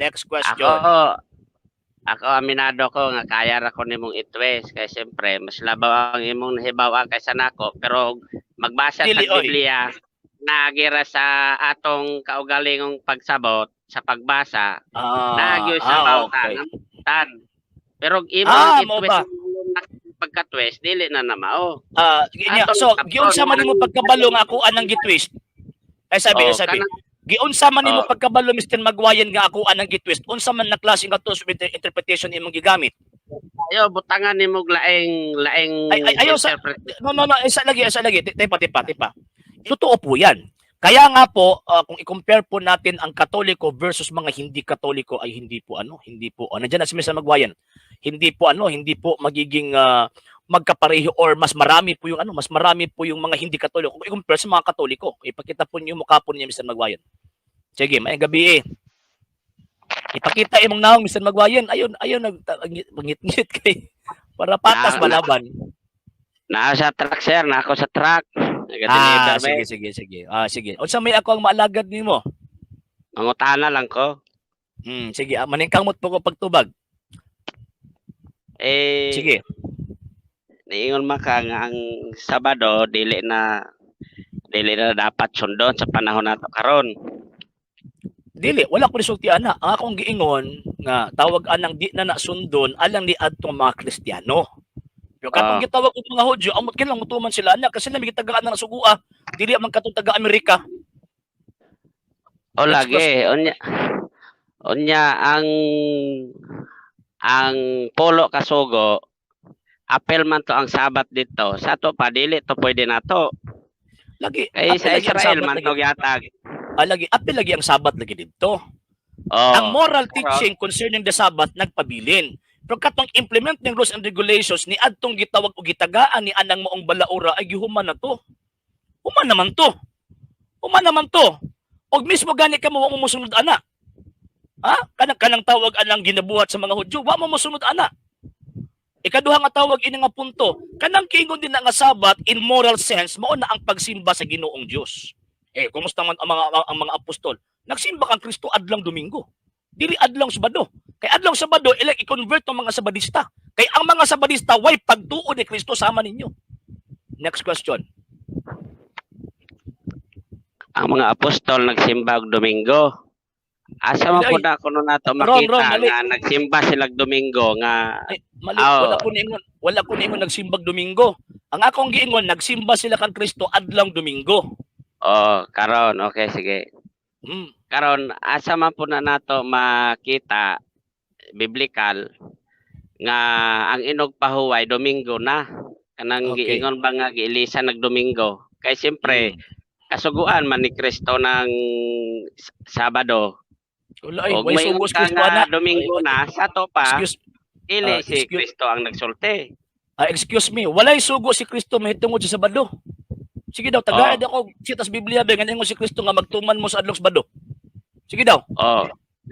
Next Ako, question. ako aminado ko nga kaya ra ko nimong i-twist kay siyempre mas labaw ang imong nahibaw kaysa nako pero magbasa sa Dili, oy. Biblia nagira sa atong kaugalingong pagsabot sa pagbasa naagyo sa bawta Okay. tan pero imong Mo i-twist ba? pagka-twist dili na mao. So giunsa man nimo pagkabalo nga ako anang gitwist? Ay sabi. Giunsa man nimo pagkabalo Mr. Magwayan nga ako anang gitwist? Unsa man na klase nga tools of interpretation imong gigamit? Ayo butangan nimo laing Ayo sa no isa lagi tipa. Totoo po 'yan. Kaya nga po kung i-compare po natin ang Katoliko versus mga hindi Katoliko ay hindi po nandiyan na si Mr. Magwayan. Hindi po magiging magkapareho or mas marami po yung mga hindi Katoliko. Kung i-compare sa mga Katoliko, ipakita po niyo mukha po niya Mr. Magwayan. Sige, may gabi Ipakita imong naong Mr. Magwayan. Ayun nagngit-ngit kay para patas balaban. Nasa truck sir, na ako sa truck. Sige. Sige. Unsa may ako ang maalagad nimo? Mangutana lang ko. Sige, maningkamot po ko pagtubag. Sige. Niingon maka nga ang Sabado dili na dapat sundon sa panahon nato karon. Dili, wala ko resulti ana. Ang akong giingon nga tawag anang di na nasundon alang ni adtong mga Kristiyano. Pero katong gitawag og mga Hudyo, amot kinlang mutuman sila ana kasi na gitagaan na sugua, dili man katong taga Amerika. O lagi, unya ang polo kasugo apel man to ang Sabat dito. Sa to pa dili to pwede nato. Lagi kay sa Israel man to yatag. Apel lagi ang Sabat lagi dito. Ang moral teaching concerning the Sabbath nagpabilin. Pero katong implement ng rules and regulations ni adtong gitawag og gitagaan ni anang moong balaura ay gihuman na to. Human naman to. Og mismo gani ka mo musunod ana. Kanang tawag anang ginabuhat sa mga Hudyo, wa mo mosunod ana. Ikaduha nga tawag ini nga punto, kanang kingon din nga Sabat in moral sense mao na ang pagsimba sa Ginoong Dios. Kumusta man ang mga apostol? Nagsimba kang Kristo adlang Domingo. Dili adlang Sabado. Kay adlang Sabado i-convert ng mga Sabadista. Kay ang mga Sabadista way pagtuo ni Kristo sama ninyo. Next question. Ang mga apostol nagsimba og Domingo. Asa man pud ako nato makita nga nagsimba sila Domingo nga mali, wala ko ningon nagsimbag Domingo. Ang akong giingon nagsimba sila kang Kristo adlang Domingo. Karon okay sige. Karon asa man po na nato makita biblical nga ang inog pahuway Domingo na kanang giingon ba nga giilisa nagdomingo kay siyempre kasuguan man ni Kristo ng Sabado. May sugos Kristo na Domingo na sa to pa dili si Kristo ang nagsulti. Excuse me, walay sugo si Kristo mahitungod sa Sabado. Sige daw, tagaad ako sitas Biblia ba ganin mo si Kristo nga magtuman mo sa adlong Sabado. Sige daw.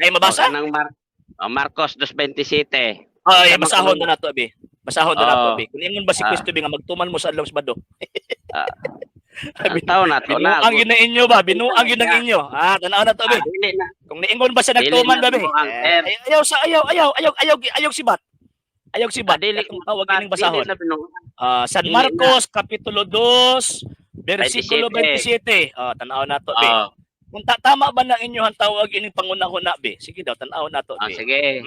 Ay mabasa? Marcos 2:27. Basahon na nato abi. Kung ingon ba si Kristo nga magtuman mo sa adlong Sabado? Taon na to na. Ang ginain nyo ba? Binuang yun ang inyo. Tanaw na to, be. Kung niingon ba siya nagtuman ba, be? Ayaw sibat. Kung tawag ining basahon. San Marcos, Kapitulo 2, versikulo 27. Tanaw na to, be. Kung tama ba ng inyo ang tawag ining pangunahuna, be? Sige daw, tanaw na to, be. Sige.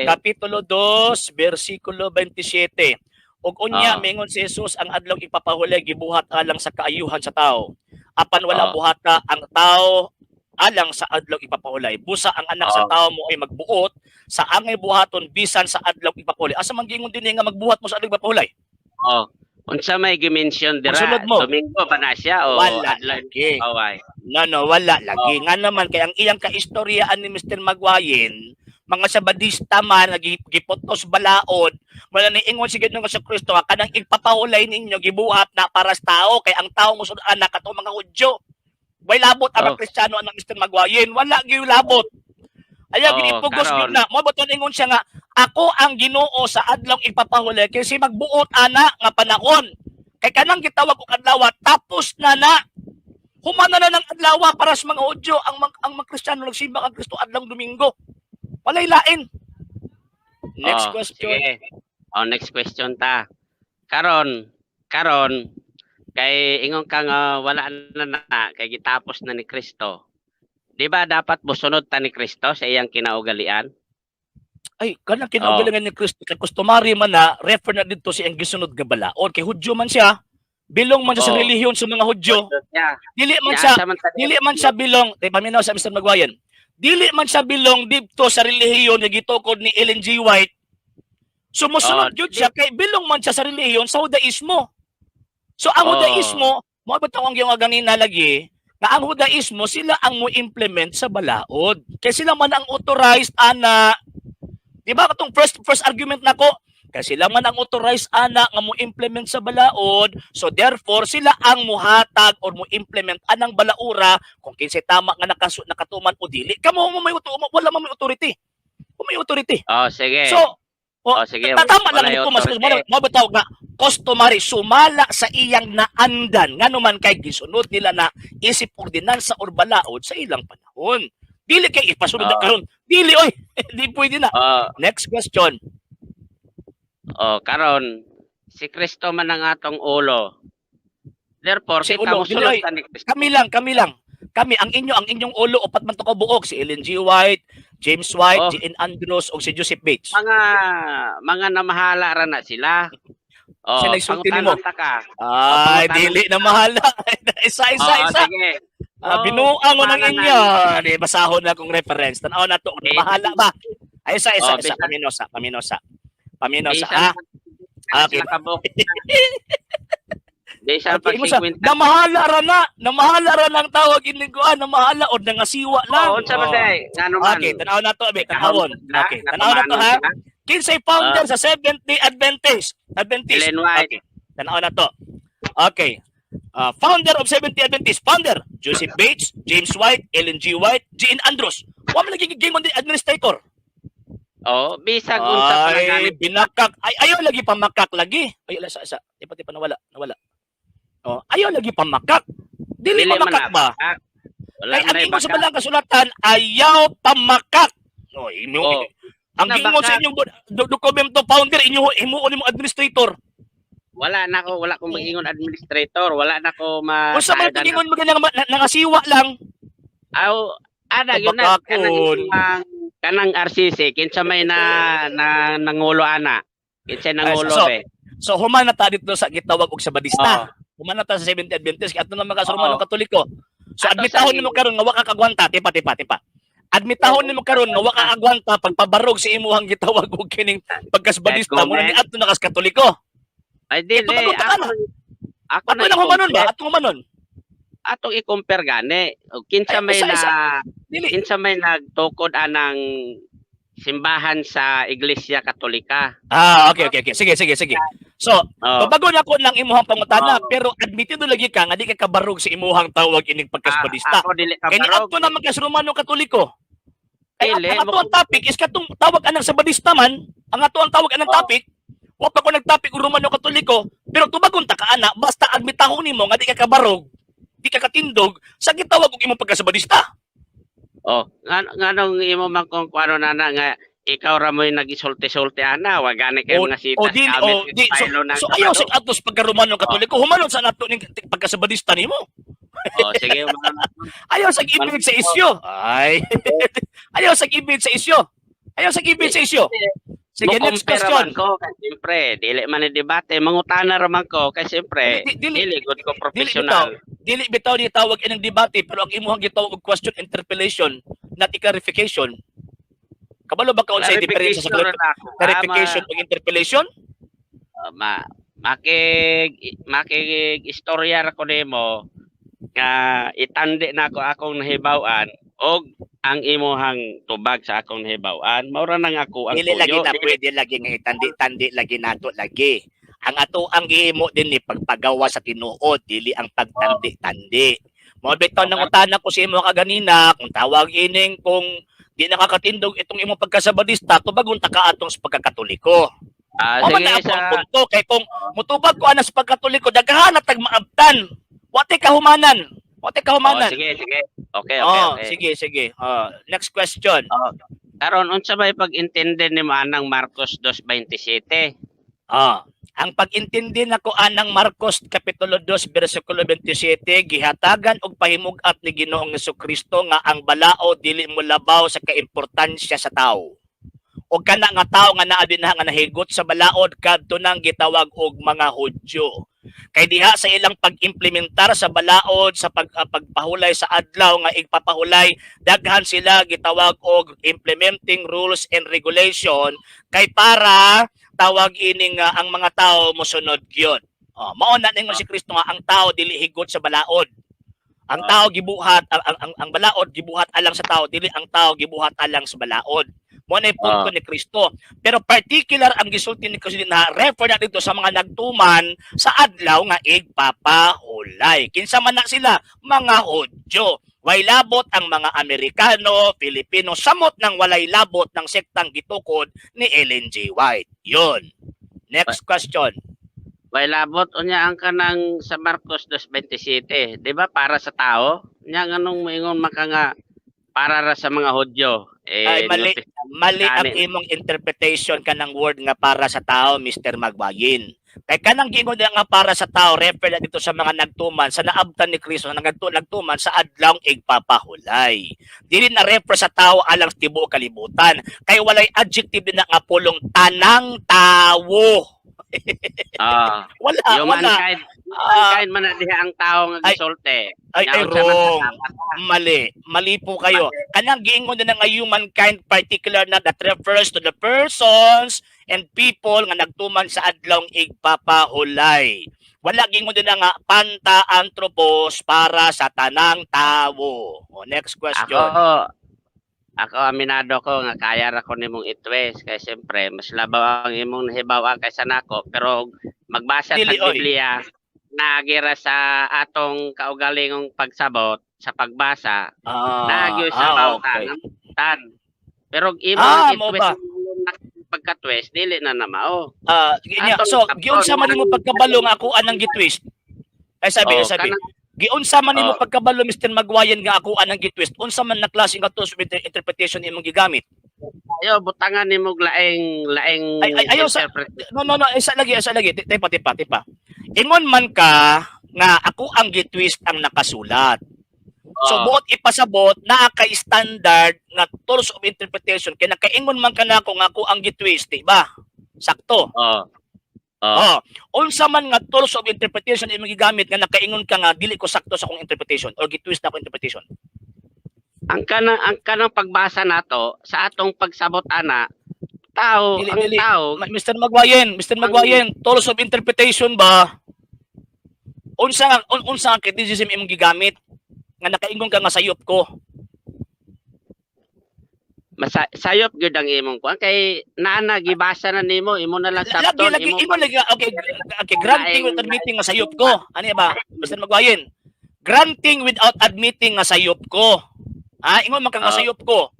Kapitulo 2, versikulo 27. Ug unya mingon si Jesus ang adlaw ipapahuli gibuhat alang sa kaayuhan sa tao. Apan wala buhata ang tao alang sa adlaw ipapahulay. Busa ang anak sa tao mo ay magbuot sa angay buhaton bisan sa adlaw ipapahulay. Asa man gingon dinhi nga magbuhat mo sa adlaw ipapahulay? Unsa may gi-mention dira? Domingo pa na siya o wala lagi. No, wala lagi. Nga naman kay ang iyang kaistoryaan ni Mr. Magwayin mga Sabadista man nagiputos balaod wala ni ingon sige nga sa Kristo kanang ipapahulay ninyo gibuhat na para sa tao kay ang tao musud anak ato mga Hudyo way labot ang Kristiyano ang Mr. Magwayin wala gyud labot ayaw ginipugos gyud na mo baton ingon siya nga ako ang Ginoo sa adlaw ipapahulay kay si magbuot ana nga panahon kay kanang gitawag og adlaw tapos na Humana na ng adlaw para sa mga Hudyo ang mga Kristiyano nagsimba kang Kristo adlong Domingo. Palaylain. Next question. Sige. Next question ta. Karon kay ingon ka nga wala na kay gitapos na ni Kristo. Di ba dapat mosunod ta ni Kristo sa iyang kinaugalian? Ay, kanang kinaugalingan ni Kristo kay customary man na refer na dito sa iyang gisunod nga balaod kay Hudyo man siya. Bilong man siya sa relihiyon sa mga Hudyo. Dili man siya bilong, paminaw sa Mr. Magwayan. Dili man siya bilong dito sa relihiyon nga gitukod ni Ellen G. White. Sumusunod yun siya kay bilong man siya sa relihiyon sa Judaismo. So ang Judaismo, mo ba tawag yung ganina lagi, na ang Judaismo sila ang mo implement sa balaod. Kay sila man ang authorized ana. Di ba katong first argument nako? Kasi sila man ang authorized ana nga mo implement sa balaod, so therefore sila ang muhatag or mo implement anang balaura kung kinsay tama nga nakatuman o dili. Kamo mo may wala man may authority. Kung may authority. Sige. So, sige. Tama lang ito mas mo bitaw nga customary sumala sa iyang naandan nganuman kay gisunod nila na isip ordinansa or balaod sa ilang panahon. Dili kay ipasunod na karon. Dili oy. Di pwede na. Next question. Karon si Kristo man ang atong ulo. Therefore, si kita mo sulod ni Kristo. Kami lang. Kami ang inyong ulo upat man to ka buok si Ellen G. White, James White, G.N. Andrews o si Joseph Bates. Mga namahala ra na sila. Sinagsulti nimo. Ay, dili na mahala. Isa. Sige. Binuang mo ng inyo. Di basahon na kong reference. Tanaw na to. Mahala ba? Ay, isa. Paminosa. Okay. Namahala ra ng tawag iniguan, namahala o nangasiwa lang. Okay, tanaw na to, tanawon. Okay, tanaw na to ha. Kinsay founder sa Seventh-day Adventist. Okay, tanaw na to. Okay. Founder of Seventh-day Adventist, founder Joseph Bates, James White, Ellen G. White, G.N. Andrews. Wa man lagi game administrator. Bisag unsa pa binakak. Ayaw lagi pamakak lagi. Ay isa. Di pa nawala. Ayaw lagi pamakak. Dili pamakak ba? Ay ang imo sa balang kasulatan ayaw pamakak. Ang gingon sa inyong dokumento founder himuon nimo administrator. Wala kong mag-ingon administrator. Wala na ko Unsa man gingon mo nangasiwa lang. Yun na kanang RCC kinsa may nangulo ana. Kinsa nangulo be. So human na ta dito sa gitawag og Sabadista. Human na ta sa Seventh-day Adventist kay ato na mga Romano Katoliko. So admitahon nimo karon nga wa ka kagwanta tipa. Admitahon nimo karon nga wa ka agwanta pagpabarog sa imuhang gitawag og kining pagkasbadista mo ni adto na kas Katoliko. Ay dili ako na humanon ba? Atong humanon. Atong i-compare gani. Kinsa may nagtukod anang simbahan sa Iglesia Katolika. Okay. Sige. So, bago na ko nang imuhang pangutana, pero admitido lagi ka nga di ka kabarog sa imuhang tawag ining pagkasbadista. Ako dili kabarog. Kaya ato na magkas Romano Katoliko. Ay, ang ato ang topic is katong tawag anang Sabadista man, ang ato ang tawag anang topic, wa pa ko nagtopic og Romano Katoliko, pero tubagon ta ka ana, basta admitahon nimo nga di ka kabarog, di ka katindog sa gitawag og imong pagkasabadista. Nganong imo man kung kuano na nga ikaw ra mo'y nagisulti-sulti ana, wa gani kay mga sitas so ayaw sig atos pagka-Romano Katoliko, humanon sa nato ning pagkasabadista nimo. Sige. Ayaw sa ibig sa isyo. Ayaw sa ibig sa isyo. Sige, next question. Siyempre, dili man ni debate, mangutana ra man ko kay siyempre dili good ko professional. Dili bitaw ni tawag inang debate pero ang imuhang gitawag og question interpellation, not clarification. Kabalo ba ka unsay diferensya sa clarification ug interpellation? Makig istorya ra ko nimo nga itandi na ako akong nahibaw-an og ang imuhang tubag sa akong nahibaw-an maura nang ako ang dili lagi na pwede lagi nga itandi-tandi lagi nato lagi. Ang ato ang gihimo din ni pagpagawa sa tinuod dili ang pagtandi-tandi. Mo bitaw nang utana ko sa imo kaganina kung tawag ining kung di nakakatindog itong imong pagkasabadista tubagon ta ka atong sa pagkakatoliko. Sige sa punto kay kung mutubag ko ana sa pagkatoliko daghan na tag maabtan. Wate kahumanan. O teka humanan. Sige. Okay. Sige. Next question. Karon unsa may pag-intindi nimo anang Marcos 2:27? Ang pag-intindi nako anang Marcos kapitulo 2 bersikulo 27 gihatagan og pahimugat ni Ginoong Jesucristo nga ang balao dili mo labaw sa kaimportansya sa tawo. O kana nga tawo nga naa dinha nga nahigot sa balaod kadto nang gitawag og mga Hudyo. Kay diha sa ilang pag-implementar sa balaod sa pagpahulay sa adlaw nga igpapahulay, daghan sila gitawag og implementing rules and regulation kay para tawag ini nga ang mga tao mosunod gyud. Mao na ningon si Kristo nga ang tao dili higot sa balaod. Ang tao gibuhat ang balaod gibuhat alang sa tao, dili ang tao gibuhat alang sa balaod. Mo na punto ni Kristo. Pero particular ang gisulti ni Kristo na refer na dito sa mga nagtuman sa adlaw nga igpapahulay. Kinsa man na sila? Mga Hudyo. Way labot ang mga Amerikano, Pilipino, samot ng walay labot ng sektang gitukod ni Ellen G. White. Yun. Next question. Way labot unya ang kanang sa Marcos 2:27, di ba para sa tao? Nya nganong moingon maka nga para ra sa mga Hudyo. Ay, mali ang imong interpretation kanang word nga para sa tao, Mr. Magwayin. Kay kanang giingon nga para sa tao, refer na dito sa mga nagtuman, sa naabtan ni Kristo na nagtuman sa adlawng igpapahulay. Dili na refer sa tao alang tibuok kalibutan. Kay walay adjective din nga pulong tanang tawo. Wala. Mankind man na diha ang tao nga gisulti. Ay, wrong. Mali po kayo. Kanang giingon na nga humankind particular na that refers to the persons and people nga nagtuman sa adlawng igpapahulay. Wala giingon na nga panta-anthropos para sa tanang tawo. Next question. Ako aminado ko nga kaya ra ko nimong itwes kay siyempre mas labaw ang imong nahibaw kaysa nako, pero magbasa sa Biblia nagira sa atong kaugalingong pagsabot sa pagbasa nagyo sa bawtan. Pero imong itwes pagka-twist dili na namao. So giunsa man nimo pagkabalo nga ako anang gitwist? Ay sabi. Giunsa man nimo pagkabalo Mr. Magwayan nga ako anang gitwist? Unsa man na klase nga tools of interpretation imong gigamit? Ayo butangan nimo laing ayo sa no isa lagi tipa. Ingon man ka nga ako ang gitwist ang nakasulat. So buot ipasabot naa kay standard nga tools of interpretation kay nakaingon man kanako nga ako ang gitwist, di ba? Sakto. Unsa man nga tools of interpretation imong gigamit nga nakaingon ka nga dili ko sakto sa akong interpretation or gitwist na akong interpretation? Ang kanang pagbasa nato sa atong pagsabot ana tao dili. Mr. Magwayen, tools of interpretation ba? Unsa nga criticism imong gigamit nga nakaingon ka nga sayop ko? Sayop gyud ang imong kuan kay nana gibasa na nimo imo na lang sabton lagi okay granting without admitting nga sayop ko. Ano ba Mr. Magwayen? Granting without admitting nga sayop ko. Ingon man ka nga sayop ko.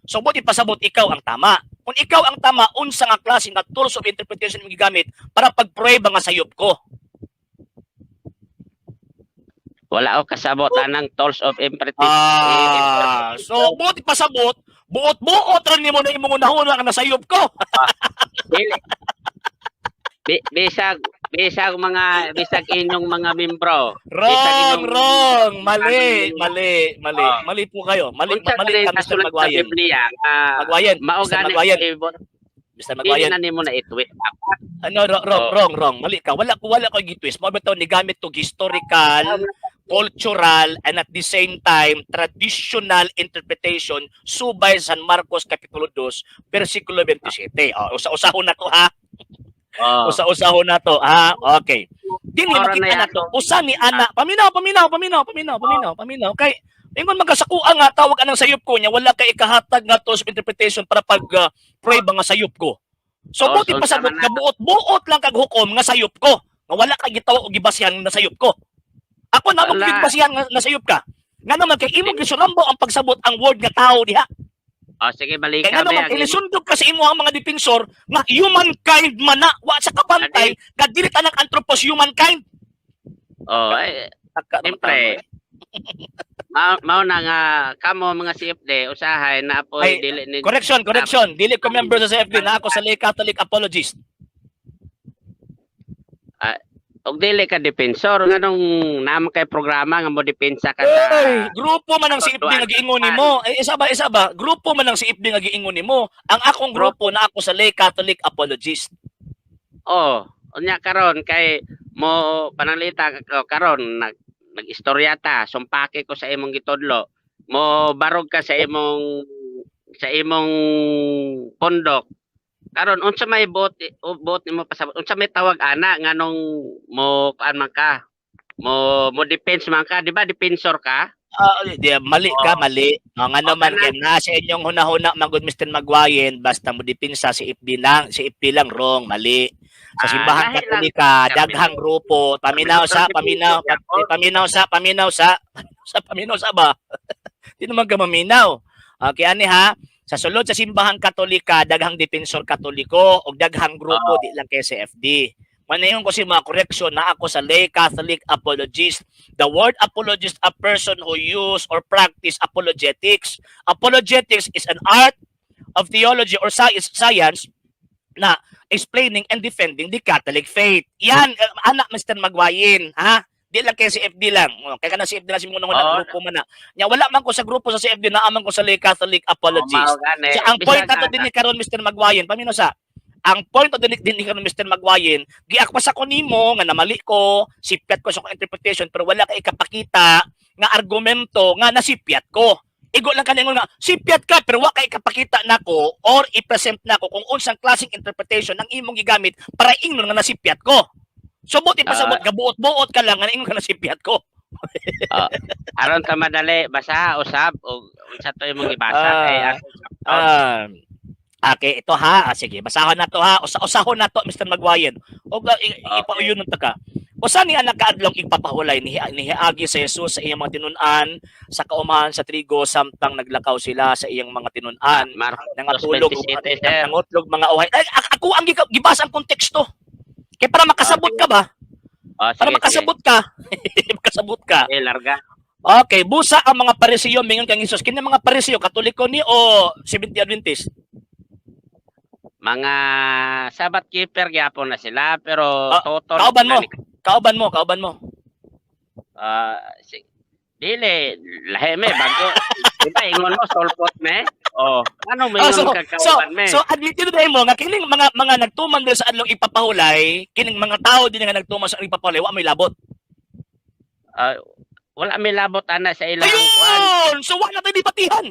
So buti pasabot ikaw ang tama. Kung ikaw ang tama, unsa nga klase nga tools of interpretation mo gigamit para pag-prueba nga sayop ko? Wala o kasabot anang tools of interpretation. So buti pasabot buot rin nimo na imong unahon nga nasayop ko. Bisag inyong mga membro. Wrong. Mali po kayo. Mali ka Mr. Magwayen. Magwayen. Mr. Magwayen. Hindi na nimo na itwist. Wrong. Mali ka. Wala ko gitwist. Mo bitaw ni gamit to historical, cultural, and at the same time traditional interpretation subay San Marcos kapitulo 2 bersikulo 27. Usa-usahon na to ha. Usa-usahon na to ha. Okay. Dili makita na to. Usa ni ana. Paminaw. Kay ingon magasakuan nga tawag anang sayop ko nya wala kay ikahatag nga tools of interpretation para pag-prueba nga sayop ko. So buti pasabot ka buot lang kag hukom nga sayop ko. Nga wala kay gitaw og gibasihan nga sayop ko. Ako na mo gibasihan nga nasayop ka. Nga naman kay imong gisulambo ang pagsabot ang word nga tao diha. Sige balik ka. Kaya naman ilisundog ka sa imo ang mga depensor nga humankind man na wa sa kabantay kad dili tanang anthropos humankind. Siyempre Mao na nga kamo mga CFD usahay na po Ay, dili ni correction. Dili ko member sa CFD na ako sa lay Catholic apologist. og dili ka defensor nganong naman kay programa nga mo depensa ka sa Ay, grupo man ang CFD nga giingon nimo. Ay, isa ba? Grupo man ang CFD nga giingon nimo. Ang akong grupo na ako sa lay Catholic apologist. Oh, unya karon kay mo pananglita ka karon nag-istorya ta, sumpake ko sa imong gitudlo. Mo barog ka sa imong pondok. Karon unsa may bot nimo pasabot? Unsa may tawag ana nganong mo paan man ka? Mo defense man ka, di ba? Defensor ka? Mali ka, mali. Nga naman kay na sa inyong hunahuna magud Mr. Magwayen basta mo depensa si FB lang wrong, mali. Sa simbahan Katolika, daghang grupo, paminaw sa ba? Di naman ka maminaw. Okay, ani ha? Sa sulod sa simbahan Katolika, daghang defensor Katoliko o daghang grupo, di lang kay CFD. Manayon ko si mga correction na ako sa lay Catholic apologist. The word apologist, a person who use or practice apologetics. Apologetics is an art of theology or science na explaining and defending the Catholic faith. Yan, anak Mr. Magwayin, ha? Di lang kay CFD lang. Kaya ka na CFD lang si muna grupo man na. Nya wala man ko sa grupo sa CFD na amang ko sa lay Catholic apologist. So, ang point ato din ni karon Mr. Magwayin, pamino sa ang point o din ni karon Mr. Magwayin, giakpas ako nimo nga namali ko, sipyat ko sa akong interpretation pero wala kay ikapakita nga argumento nga nasipyat ko. Igo lang kaningon nga sipyat ka pero wa kay ikapakita nako or i-present nako kung unsang klaseng interpretation ang imong gigamit para ingnon nga nasipyat ko. So buti pa sa gabuot-buot ka lang nga ingon ka nasipyat ko. Aron ta madali basa usab og unsa to imong gibasa kay okay, ito ha. Sige, basahon na to ha. Usahon na to, Mr. Magwayen. O ipauyon ng taka. Usa ni anak kaadlong igpapahulay ni Agi sa Jesus sa iyang mga tinunan sa kaumahan sa trigo samtang naglakaw sila sa iyang mga tinunan. Nangatulog mga uhay. Ay, ako ang gibasa ang konteksto. Kaya para makasabot ka ba? Para makasabot ka. Makasabot ka. Larga. Okay, busa ang mga Parisiyo mingon kang Jesus. Kini mga Parisiyo Katoliko ni o Seventh-day Adventist? Mga Sabbath keeper gyapon na sila pero total kauban mo. Dili lahi me bago. Diba ingon mo solpot me? Ano mo yung kakauban me? So admitido dai mo nga kining mga nagtuman sa adlong ipapahulay, kining mga tao din nga nagtuman sa ipapahulay, wa may labot. Wala may labot ana sa ilang kwan. So wala tay dibatihan.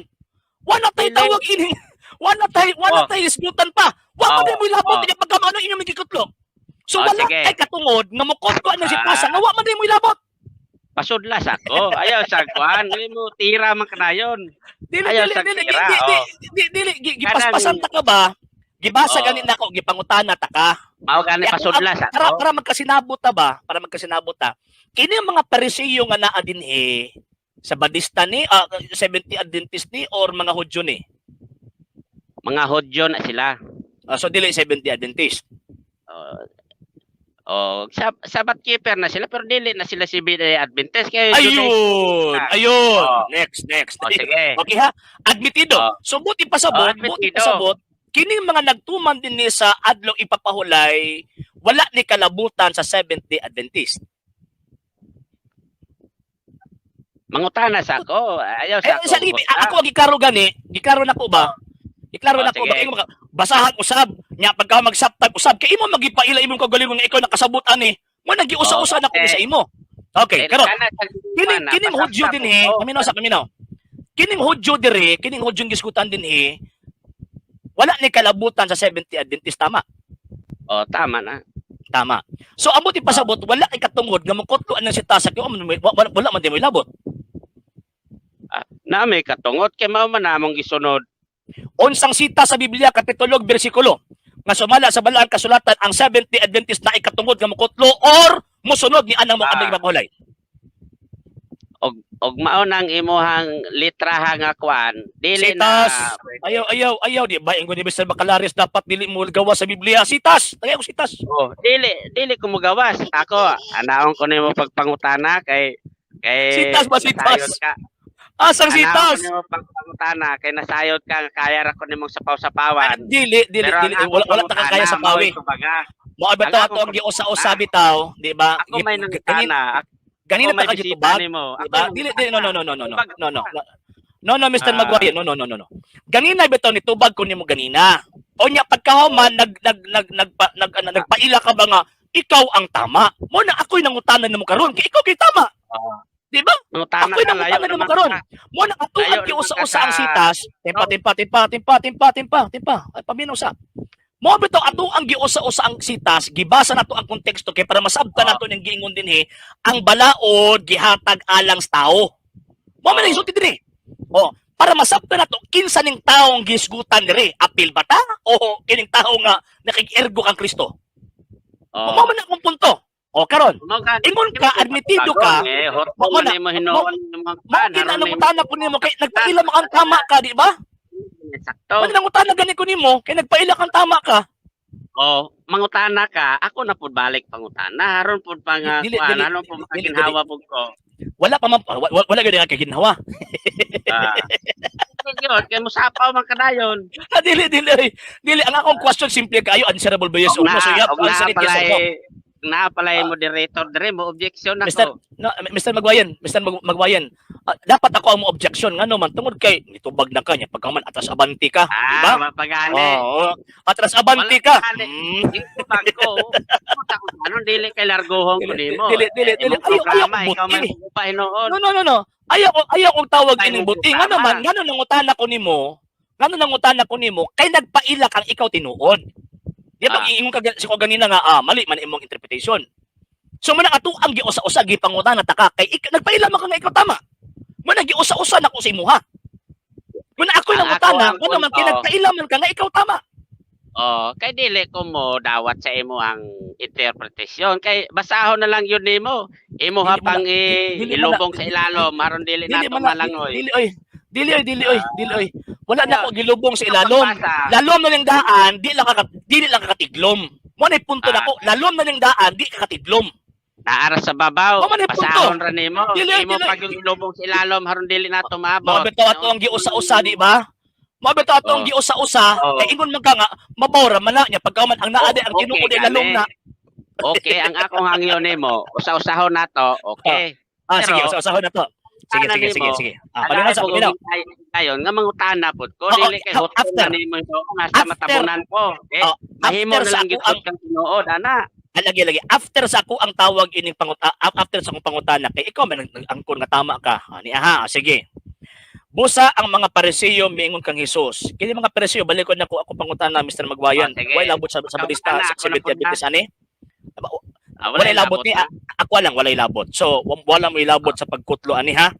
Wala tay tawag ining. Wala tay disputan pa. Wala tay mo labot kay pagkamano inyo magikutlo. So wala tay katungod nga mukot ko ano si Pasa nga wala tay mo labot. Pasudlas ako. Ayaw sa kwan, dili mo tira man kanayon. Ayaw sa tira. Dili gipaspasan ta ka ba? Gibasa ganin nako gipangutana ta ka. Mao gani pasudlas ako. Para magkasinabot ta ba? Para magkasinabot ta. Kini mga Parisiyo nga naa dinhi sa Badista ni 70 Adventist ni or mga Hudyo ni? Mga Hudyo na sila. So dili 70 Adventist. Sabbath keeper na sila pero dili na sila Seventh-day Adventist kay ayun. Next. Sige. Okay ha? Admitido. So buti pasabot, kining mga nagtuman din ni sa adlong ipapahulay, wala ni kalabutan sa Seventh-day Adventist. Mangutana sa ako. Ayaw sa ako. Ako gikaro gani, gikaro nako ba? Iklaro na ko ba imo basahan usab nya pagka magsaptag usab kay imo magipaila imong kagalingon nga ikaw nakasabot ani mo nagiusa-usa na ko sa imo. Okay, karon kining Hudyo din paminaw. Kining Hudyo dire, kining Hudyong giskutan din wala ni kalabutan sa Seventh-day Adventist tama. Tama na. Tama. So amo ti pasabot wala kay katungod nga mukotloan ng sitasa kay wala man di mo ilabot. Na may katungod kay mao man namong gisunod. Unsang sita sa Biblia kapitulo bersikulo nga sumala sa balaang kasulatan ang Seventh-day Adventist na ikatungod nga mukotlo or musunod ni anang mga ipapahulay. Og mao nang imuhang litraha nga kwan dili sitas. Na ayaw di ba ingon ni Mr. Bacalaris dapat dili mo gawas sa Biblia sitas tagay ko sitas. Dili ko mo gawas ako anaon ko nimo pagpangutana kay Sitas ba nasayod sitas? ka. Asang Anaw ko sitas? nimo pangutana kay nasayod ka nga kaya ra ko nimong sapaw-sapawan. Dili Pero ang wala akong ta kaya sa pangutana, pawi. mao'y kumbaga. Mo Ang ato akong ang giusa-usa bitaw, di ba? Ako may Ganin nangutana. ganina Ako may ta ka bisita gitubag, nimo. di Ako ba? may Dili nangutana. no. No, Mr. Ah. Maguire. No. Ganina bitaw ni tubag ko nimo ganina. O nya pagkahuman nagpaila ka ba nga ikaw ang tama. Mo na ako'y nangutanan nimo karon kay ikaw kay tama. Di ba? Nangutana Ako'y ka layo nangutanan nimo naman karon. ka. Mo na ato Layo ang naman giusa-usa ka ang sa- sitas. Tempa. Ay paminaw. Mo bitaw ato ang giusa-usa ang sitas, gibasa nato ang konteksto kay para masabtan nato ning giingon dinhi ang balaod gihatag alang sa tao. Mo man isulti dinhi. Para masabtan nato kinsa ning taong gisgutan diri, apil ba ta o kining tao nga nakig-ergo kang Kristo? Mo man akong punto. Karon, ingon ka, admitido ka, Mo na mo hinuon mo mo kinanangutana ko nimo kay nagpaila mo kang tama ka, di ba? Sakto. Mo nangutana gani ko nimo kay nagpaila kang tama ka. Mangutana ka, ako na pud balik pangutana. Haron pud pang Dili, kuan, dili, ano pud dili, maginhawa pud ko. Wala pa man wala gyud nga kay ginhawa. Yun, kay musapaw man kadayon. Dili ang akong question simple kayo answerable ba yes or no, so you have to answer it yes or no. Naapalay moderator dire mo objection Mr. ako. No, Mr. Magwayan, dapat ako ang mo objection ngano man tungod kay nitubag na kanya pagkaman atras abanti ka, di ba? Mapagani. Atras abanti ka. Ito bangko. Anon dili kay largohon ko nimo. Dili. Programa Ayaw, ikaw man pa hinoon. No. Ayaw kong tawag ining buti. Ngano man, ngano nangutana ko nimo kay nagpaila kang ikaw tinuod. Di ba ingon ka si ko ganina nga mali man imong interpretation. So man ato ang giusa-usa gipangutan ta ka kay nagpaila man ka nga ikaw tama. Man giusa-usa nako sa imuha. Kun ako'y nangutana, kuno man kinagpaila man ka nga ikaw tama. Kay dili ko mo dawat sa imo ang interpretasyon kay basahon na lang yun nimo. Imo ha pang ilubong sa ilalom aron dili nato malangoy. Dili oy. Wala na ako gilubong sa ilalom. Lalom na ning daan, dili lang kakatiglom. Mo na punto nako, lalom na ning daan, di kakatiglom. Naara sa babaw, pasahon ra nimo. Imo pag yung ilubong sa ilalom aron dili nato maabot. Mabitaw ato ang giusa-usa, di ba? Mabitaw ato ang giusa-usa, kay ingon man ka nga mabawra man na niya pagkaman ang naade ang tinuod ay lalom na. Okay, ang akong hangyo nimo, usa-usahon nato, okay. Sige, usa-usahon na to. Sige. Palinaw sa palinaw. Ayon nga mangutana pud ko dili kay hotel na nimo nga sa matabunan ko. Mahimo na lang gid kang tinuod ana. Lagi. After sa ako ang tawag ining after sa akong pangutana kay ikaw man angkon nga tama ka. Sige. Busa ang mga Pariseo miingon kang Hesus. Kini mga Pariseo balik ko na ako pangutana Mr. Magwayan. Wala labot sa Bautista sa Seventh Adventist ani. Walay labot ni ako lang walay labot. So wala mo ilabot sa pagkutlo ani ha.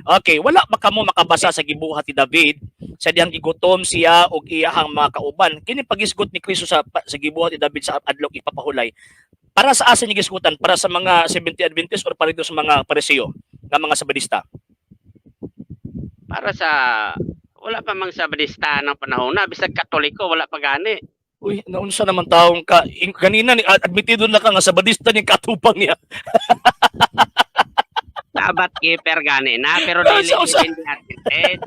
Okay, wala ba kamo makabasa sa gibuhat ni David sa diyang gigutom siya og iyahang mga kauban. Kini pagisgot ni Kristo sa gibuhat ni David sa adlok ipapahulay. Para sa asa ni gisgutan? Para sa mga Seventh Adventist or para dito sa mga Pariseo nga mga Sabadista? Para sa wala pa mang Sabadista ng panahon na bisag Katoliko wala pa gani. Uy, naunsa naman taong ka kanina ni admitido na ka nga Sabadista ni katupang niya. Sabat keeper gani na pero dili hindi attended.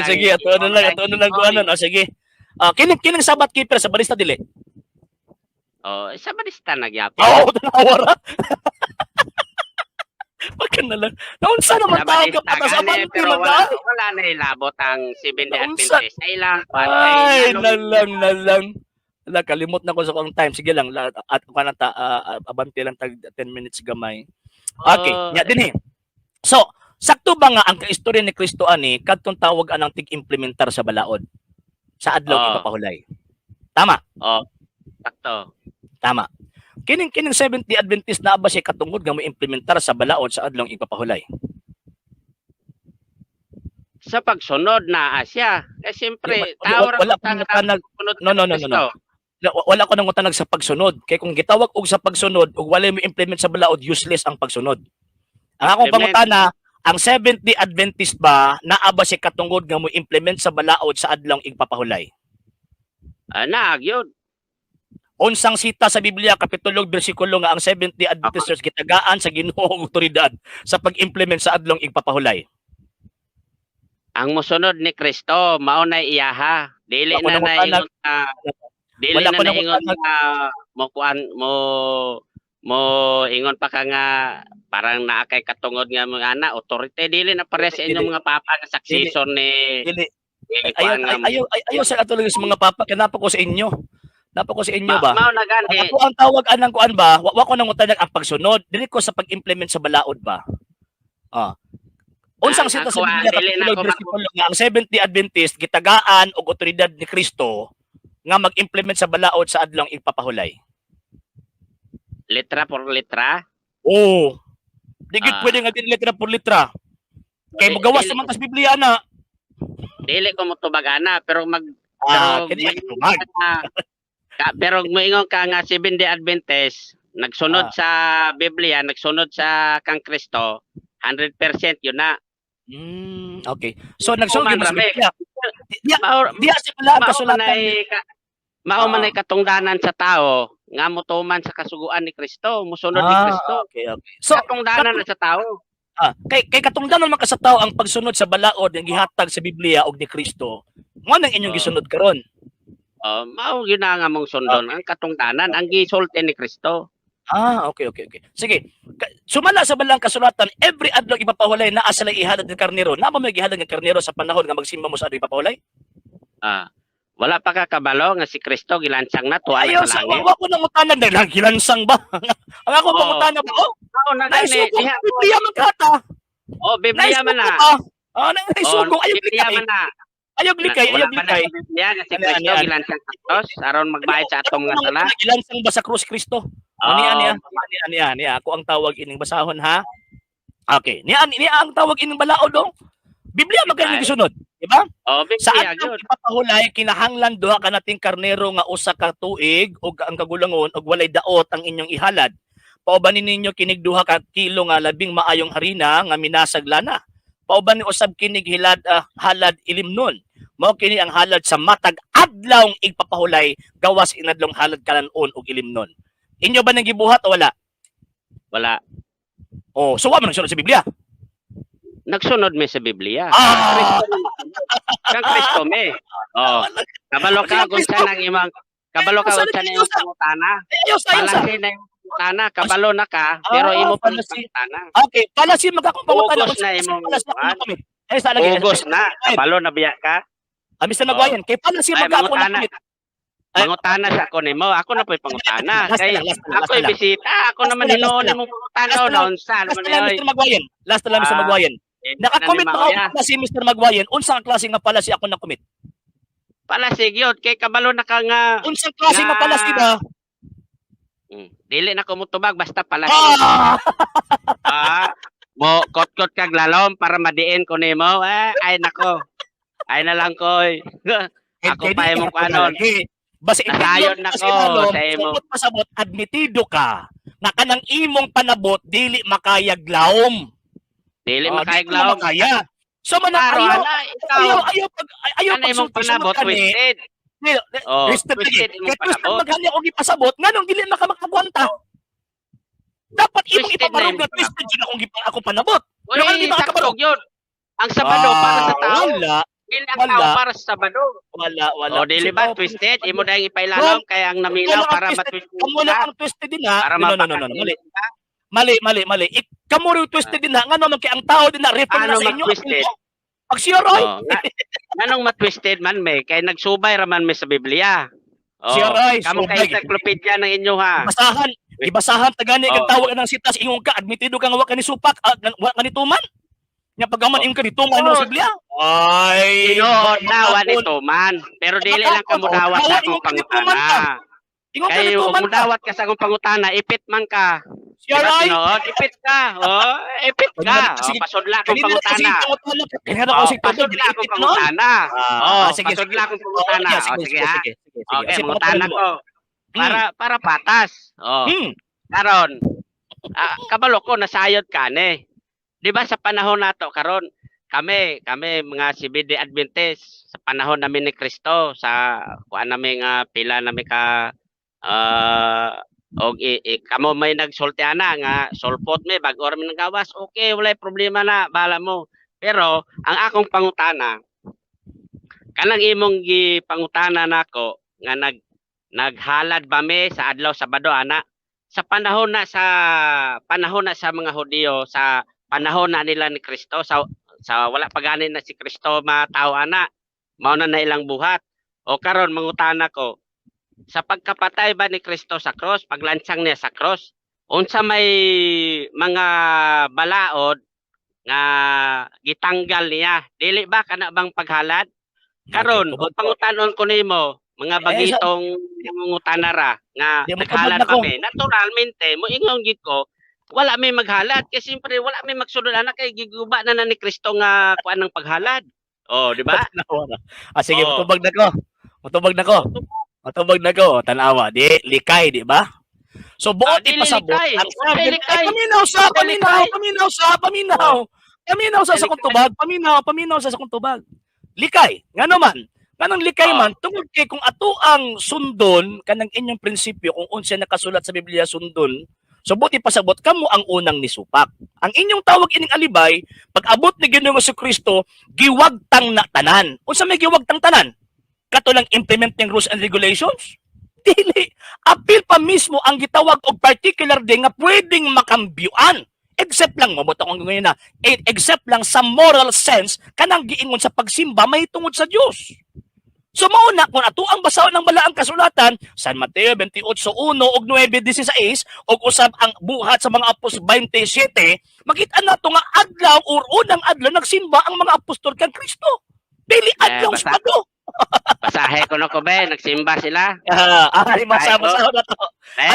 Sige, ato ano lang kuanon. Sige. Kining sabat keeper sa Sabadista dili. Sabadista nagyapon. Tanawara. Pagka na lang. Naunsa naman taong ka patas abanti man dahil. Wala na ilabot ang Seventh Adventist. Ay, nalang. Wala, kalimot na ko sa kong time. Sige lang, at kanata, abanti lang tag 10 minutes gamay. Okay, din So, sakto ba nga ang kaistorya ni Kristo ani kadtong tawag anang tig-implementar sa balaod sa adlaw ipapahulay? Tama? Sakto. Tama. Kining 70 Adventist na ba siya katungod nga mo implementar sa balaod sa adlaw ipapahulay? Sa pagsunod na siya. Siyempre, wala ko nang utanag sa pagsunod. Kay kung gitawag og sa pagsunod ug wala mo implement sa balaod, useless ang pagsunod. Ang akong pangutana, ang 70 Adventist ba naa ba siya katungod nga mo implement sa balaod sa adlaw ipapahulay? Naag yun. Unsang sita sa Biblia kapitulo bersikulo nga ang Seventh-day Adventist gitagaan sa Ginoo og otoridad sa pag-implement sa adlong igpapahulay. Ang mosunod ni Kristo mao na iyaha. Dili Wala ko na naingon na dili Wala na ko naingon nakutanag. na mo kuan mo ingon pa ka nga parang naa kay katungod nga mga ana authority dili na pare sa inyong mga papa nga successor ni Dili. kuan nga Ayaw sa katulog sa mga papa kinapa ko sa inyo. Napa ko sa inyo ba? mao na gani Ako ang tawag anang kuan ba? Wa ko nang utanag ang pagsunod. Dili ko sa pag-implement sa balaod ba? Ah. Unsang sita sa Biblia kapitulo bersikulo nga ang Seventh-day Adventist gitagaan og otoridad ni Kristo nga mag-implement sa balaod sa adlong igpapahulay. letra por letra. Oo. Di gid pwede nga din letra por letra. Kay mo gawas naman tas Biblia na. Dili ko mo tubagana pero Kini tubag. pero moingon ka nga Seventh-day Adventist nagsunod sa Biblia, nagsunod sa kang Kristo, 100% yun na. Okay. So nagsunod gyud sa Biblia. Diya sa pala ang kasulatan. Mao man ay katungdanan sa tao nga motuman sa kasuguan ni Kristo, mosunod ni Kristo. Okay. So katungdanan na sa tao. Kay katungdanan man ka sa tao ang pagsunod sa balaod nga gihatag sa Biblia og ni Kristo. Mo nang inyong gisunod karon. Mao gyud na nga mong sundon ang katungdanan ang gisulti ni Kristo. Okay. Sige. Sumala sa balang kasulatan, every adlaw ipapahulay naa sila ihalad ng karnero. Na mo may gihalad ng karnero sa panahon nga magsimba mo sa adlaw ipapahulay? Wala pa ka kabalo nga si Kristo gilansang na tuwa Ayaw sa sa langit. wa ko nang utanan dahil gilansang ba? Ang ako pangutana ba? Oo na gani. Biblia man kata. Biblia man na. Naisugong ayaw Biblia likay. man na. Ayaw likay. Biblia nga si Kristo gilansang sa krus aron magbayad sa atong nga sala. Gilansang ba sa krus Kristo? Niya. Ako ang tawag ining basahon ha. Okay. Niya ang tawag ining balaod dong. Biblia magaling gisunod, di ba? Sa Biblia atong gyud. ipapahulay kinahanglan duha ka nating karnero nga usa ka tuig ug ang kagulangon ug walay daot ang inyong ihalad. Paubanin ninyo kinig duha ka kilo nga labing maayong harina nga minasag lana. Pauban ni usab kinig halad ilimnon. Mao kini ang halad sa matag adlawng igpapahulay gawas inadlong halad kalanon ug ilimnon. Inyo ba nang gibuhat o wala? Wala. So wa man sunod sa Biblia. Nagsunod mi sa Biblia. Kang Kristo mi. Kabalo ka kung saan ang imong pangutana. Palasi na yung pangutana, kabalo na ka, pero imo pa pangutana. Okay, palasi magakong pangutana. Ugos na imong Ugos na, kabalo na biya ka. Mr. Magwayan, kay palasi magakong nakamit. Pangutana sa ako nimo, ako na po'y pangutana. Kay ako'y bisita, ako naman hinoon nimong pangutana na unsa naman Mr. Magwayan. Last na lang Mr. Magwayan. Nakakomit ba ako si Mr. Magwayan? Unsang klase nga palasi ako nakomit? Palasi gyud kay kabalo na ka nga. Unsang klase nga palasi ba? Dili na ko mutubag basta palasi. Mo kot-kot kag lalom para madiin ko nimo. Ay nako. Ay na lang koy. Ako pa imong kanon. Basta nasayon na ko sa imo. Pasabot admitido ka na kanang imong panabot dili makayag laom. Dili makayag laom. So man ayaw imong panabot twisted. Twisted imong panabot. Maghali ako gipasabot nganong dili makamagwanta. Dapat imong ipabarog na twisted yun akong panabot. Pero di makakabarog yun. Ang Sabado para sa tao. Dili ang tao para sa Sabado. Wala. Dili ba twisted? Imo dahil ipailalom kaya ang naminaw para matwisted. Kamu lang ang twisted din ha. Para Mali. Kamu rin twisted din ha. Nga naman kaya ang tao din na refer na sa inyo. Pag siya Roy. Anong matwisted man may? Kaya nagsubay raman may sa Biblia. Siya Roy. Kamu kay encyclopedia ng inyo ha. Ibasahan tagani kang tawag ng sitas ingong ka admitido ka nga wa ka ni supak wa ka ni tuman. Nya pagaman ing ka ni tuman sa Biblia. Ay, Ginoo na wa ni tuman. Pero dili lang ka mudawat sa akong pangutana. Kay mudawat ka sa akong pangutana, ipit man ka. Siya Roy. Ipit ka. Ipit ka. Pasudla akong pangutana. Pasudla akong pangutana. Pasudla akong pangutana. Sige ha. Okay, pangutana ko. Para patas. Karon, kabalo ko nasayod ka ni. 'Di ba sa panahon nato karon kami mga Seventh-day Adventist sa panahon namin ni Kristo sa kuan namin pila namin ka og kamo may nagsulti ana nga sulpot me bag or may nagawas, okay, walay problema na, bala mo. Pero ang akong pangutana, kanang imong gipangutana nako nga naghalad ba me sa adlaw Sabado ana? Sa panahon na sa mga Hudiyo, sa panahon na nila ni Kristo, sa wala pa gani na si Kristo matao ana, mao na ilang buhat. O karon mangutana ko, sa pagkapatay ba ni Kristo sa cross, paglansyang niya sa cross, unsa may mga balaod nga gitanggal niya, dili ba kana bang paghalad? Karon pangutanon ko nimo, mga bagitong mangutanara nga naghalad pa may naturalmente mo ingon gid ko, wala may maghalad kasi siyempre wala may magsulod ana kay giguba na ni Kristo nga kuan ng paghalad. Oh, di ba? Sige, matubag na ko. Matubag na ko, tanawa, di likay, di ba? So buot ipasabot ang sabi, paminaw sa kuntubag, paminaw sa kuntubag. Likay, nga naman, kanang likay man tungod kay kung ato ang sundon kanang inyong prinsipyo kung unsa nakasulat sa Biblia sundon, so buti pasabot kamo ang unang nisupak. Ang inyong tawag ining alibay, pag abot ni Ginoong Jesucristo, giwagtang na tanan. Unsa may giwagtang tanan? Katulang implement ng rules and regulations? Dili. Apil pa mismo ang gitawag og particular day nga pwedeng makambyuan. Except lang, mabuto kong ngayon na, except lang sa moral sense, kanang giingon sa pagsimba, may tungod sa Diyos. So mauna, kung ato ang basahon ng balaang kasulatan, San Mateo 28:1 ug 9:16, ug usab ang buhat sa mga apostol 27, makita nato nga adlaw or unang adlaw nagsimba ang mga apostol kang Kristo. Dili adlaw Sabado. Basahe ko na ko be, nagsimba sila. Masahon na to.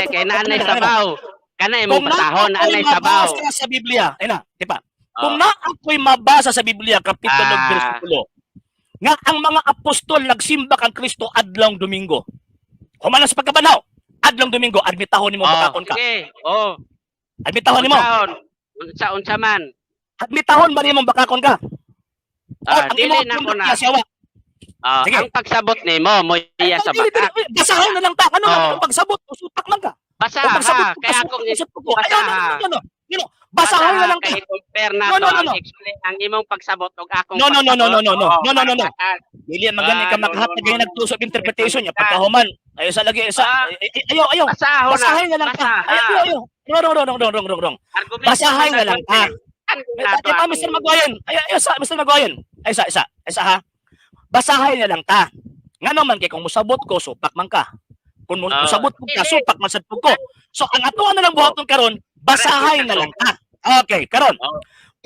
Kay nanay sabaw. Kanay mo basahon nanay sabaw. Sa Biblia, ay na, di ba? Kung na ako'y mabasa sa Biblia, kapitulo bersikulo, nga ang mga apostol nagsimba kang Kristo adlong Domingo. Humanas sa pagkabanaw, adlong Domingo, admitahon nimo bakakon ka. Okay, Admitahon nimo. Unsa man. Admitahon ba nimo bakakon ka? Dili na ko na. Ang pagsabot nimo mo iya sa baka. Basahin na lang ta. Ano ang pagsabot? Usutak lang ka. Basaha. Kaya akong basaha. Basahin na lang ka. Compare na to. Explain ang imong pagsabot ug akong No. Dili magani ka makahatag nga nagtusok interpretation niya pagkahuman. Ayo sa lagi isa. Ayo. Basahin na lang ka. Ayo. Wrong. Basahin na lang ka. Mr. Maguayan. Ayo sa Mr. Maguayan. Ay isa ha. Basahin na lang ta. Nga naman kay kung musabot ko, supak man ka. Kung musabot ko ka, supak man sad ko. So ang atuan na lang buhaton karon, basahin na lang ta. Okay, karon.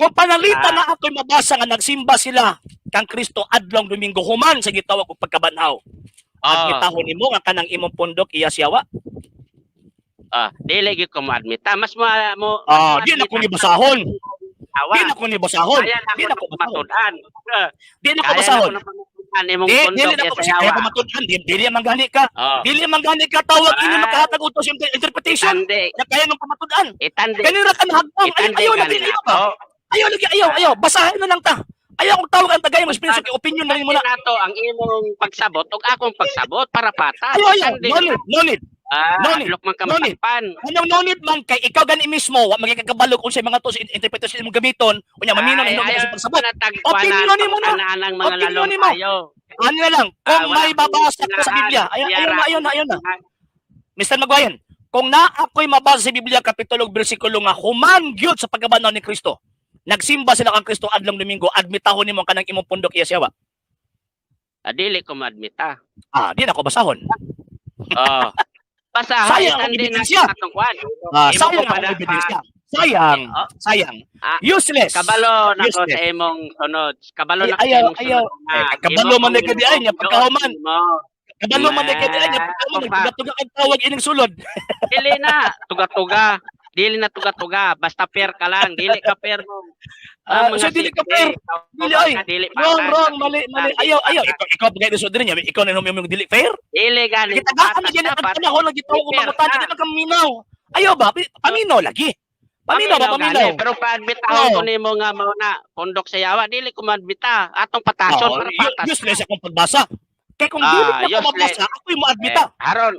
Kung panalita na ako'y mabasa nga nagsimba sila kang Kristo adlong Domingo human sa gitawag og pagkabanhaw. Admitahon nimo nga kanang imong pundok iya siyawa. Dili gyud ko mo-admita. Mas mo di na ko ni basahon. Di na ko ni basahon. Di na ko matudan. Di na ko basahon. Dili man gani ka. Dili man gani ka tawag ini makahatag utos interpretation. Kaya nung pamatudan. Kanira ka nahagpong. Ayaw. Basahin na lang ta. Ayaw kong tawag ang tagay mo sponsor kay opinion na rin mo na. Nato ang imong pagsabot ug akong pagsabot para pata. Ayaw. No need. No need man kay ikaw gani mismo wa magikakabalog kung sa mga to interpretation imong gamiton unya mamino na imong pagsabot. Opinion nimo na. Opinion nimo. Ano na lang kung may babasa ka sa Biblia. Ayaw na. Mr. Maguayan, kung na ako'y mabasa sa Biblia kapitulo ug bersikulo nga human gyud sa pagkabanaw ni Kristo. Nagsimba sila kang Kristo adlong Domingo, admitahon nimo kanang imong pundok iya siyawa. Dili ko ma-admita. Di na ko basahon. Sayang ang ebidensya. Sayang. Useless. Kabalo na ko sa imong sunod. Kabalo na ko sa imong sunod. Kabalo man na kadiay niya pagkahuman. Kabalo man na kadiay niya pagkahuman. Tuga-tuga ang tawag ining sulod. Dili na. Tuga-tuga. Dili na tuga-tuga. Basta fair ka lang. Dili ka fair mo. So dili ka fair. Dili ay. Wrong. Mali. Ayaw. Ikaw pagay iso din niya. Ikaw na yung dili fair. Dili gani. Kitagaan na gina ang panahon na gitaw ko mamutan. Dili man kaminaw. Ayaw ba? Paminaw lagi. Paminaw. Pero pagbitahon ko nimo nga mao na pundok sa yawa, dili ko madbita. Atong patason para patas. Useless akong pagbasa. Kaya kung dili na ko useless. mabasa, ako'y mo-admita. Haron.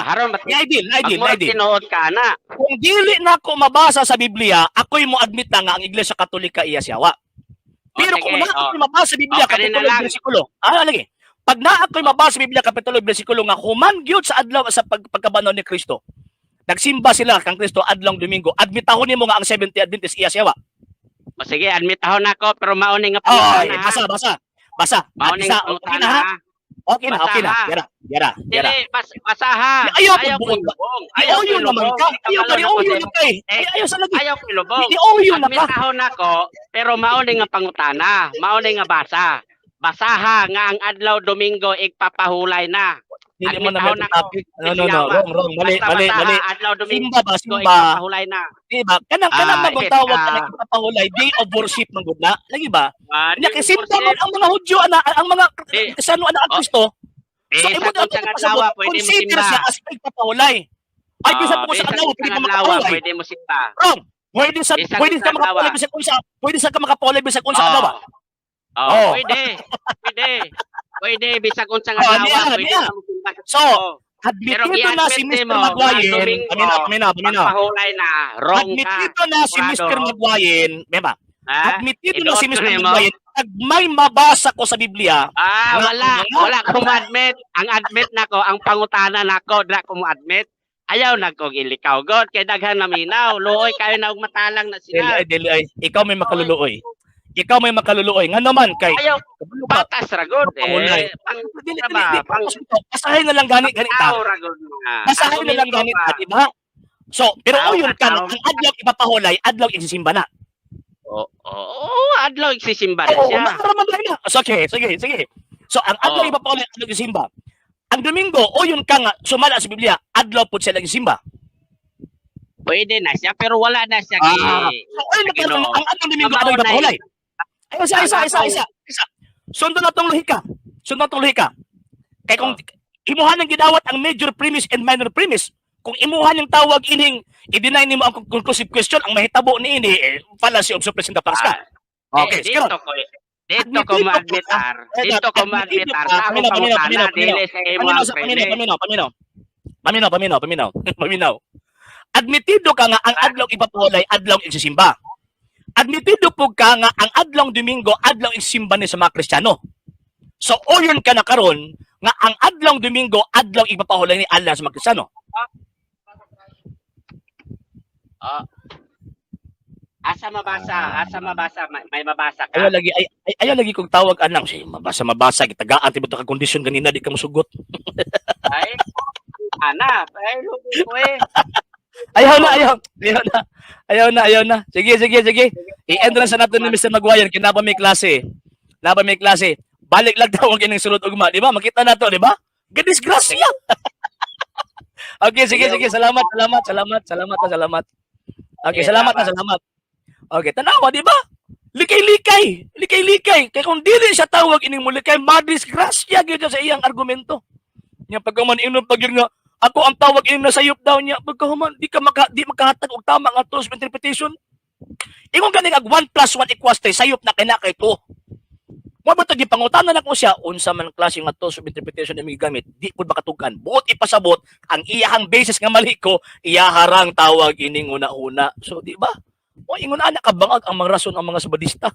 Haron, ba't ni Idol. tinuod ka na? Kung dili na ko mabasa sa Biblia, ako'y mo-admita nga ang Iglesia Katolika iya siyawa. Pero kung na ako'y mabasa sa Biblia, kapitulo bersikulo, lagi. Pag na ako'y mabasa sa Biblia, kapitulo bersikulo nga human gyud sa adlaw sa pagkabanon ni Kristo. Nagsimba sila kang Kristo adlong Domingo. Admitahon nimo nga ang Seventh-day Adventist iya siyawa. O sige, admitahon ako pero mauni nga Ay, pangutana. basa. Mauni nga pangutana. Okay na. Yara. Dili, basa ha. Ayaw ko ko ilubong. Oyo naman ka. Oyo na kay. Ayaw sa lagi. Ayaw ko ilubong. Oyo na ka. Admitahon ako pero mauni nga pangutana. Mauni nga basa. Basaha nga ang adlaw Domingo igpapahulay na. Hindi mo na Admitahon ako. topic. No. Wrong. Mali. Adlaw Domingo Simba. igpapahulay na. Diba? Kanang magong tawag ka na ipapahulay, day of worship ng gudna. Lagi ba? Nya kasi simba man ang mga Hudyo ang mga kasano ang Kristo. So imo daw sa adlaw pwede mo consider simba. siya as pagpapahulay. Ay bisa po sa adlaw pwede ka makapahulay. Pwede mo simba. Wrong. Pwede ka makapahulay bisag unsa. Pwede sa ka makapahulay bisag unsa adlaw. Pwede bisag unsa nga adlaw. So, admitido na si Mr. Magwayen. Paminaw. Pahulay na. Wrong ka. Admitido na si Mr. Magwayen. Beba. Ha? Admitido na si Mr. Inuot mo? Magwayen. Pag may mabasa ko sa Biblia. Wala ko ma-admit. Ang admit nako, ang pangutana nako, dra ko mo-admit. Ayaw na kong ilikaw god kay daghan na minaw. Luoy kayo na og matalang na sila. Dili ay. Ikaw may makaluluoy. Nga naman kay Ayaw batas ragod dili. Basahin na lang gani ta. Basahin na lang gani ta, di ba? So, pero yun ka ang adlaw ipapahulay, adlaw isisimba na. Adlaw igsisimba na siya. Nararamdaman na. So, sige. So, ang adlaw ipapahulay, adlaw isisimba. Ang Domingo, yun ka nga, sumala sa Biblia, adlaw po siya lang isimba. Pwede na siya, pero wala na siya. So, ang adlaw Domingo, adlaw ipapahulay. Ay, isa. Sundo na tong lohika. Kaya kung imuhan ng gidawat ang major premise and minor premise, kung imuhan yung tawag ining i-deny nimo ang conclusive question, ang mahitabo ni ini fallacy of suppression the past ka. Okay, dito ko ma-admitar. Paminaw. Admitido ka nga ang adlaw ipapahulay, adlaw igsisimba. Admitido po ka nga ang adlaw Domingo, adlaw igsimba ni sa mga Kristiyano. So, yun ka na karon nga ang adlaw Domingo, adlaw ipapahulay ni Allah sa mga Kristiyano. Asa mabasa, may mabasa ka. Ayaw lagi kong tawag anang, say, mabasa, gitagaan, tibo ka kondisyon ganina, di ka musugot. Lugi ko eh. Ayaw na. Sige. I-end na sa natin ni Mr. Magwayan, kinaba may klase. Balik lang tawag ining sulod ugma, di ba? Makita na to, di ba? Gadisgrasya. Okay, sige. Salamat. Okay, salamat. Okay, tanawa, di ba? Likay-likay. Kaya kung dili siya tawag ining mulikay, madisgrasya gyud sa iyang argumento. Nya pagkaman inom pagyud nga ako ang tawag ining nasayop daw niya, pagkahuman di makahatag og tama nga tools of interpretation. Ingon gani ag 1 + 1 = 3, sayop na kay 2. Mo ba tagi pangutana na ko siya unsa man klase nga tools of interpretation na migamit, di pud makatugan. Buot ipasabot ang iyahang basis nga mali ko, iyaharang tawag ining una-una. So di ba? O ingon ana kabangag ang mga rason ang mga sabadista.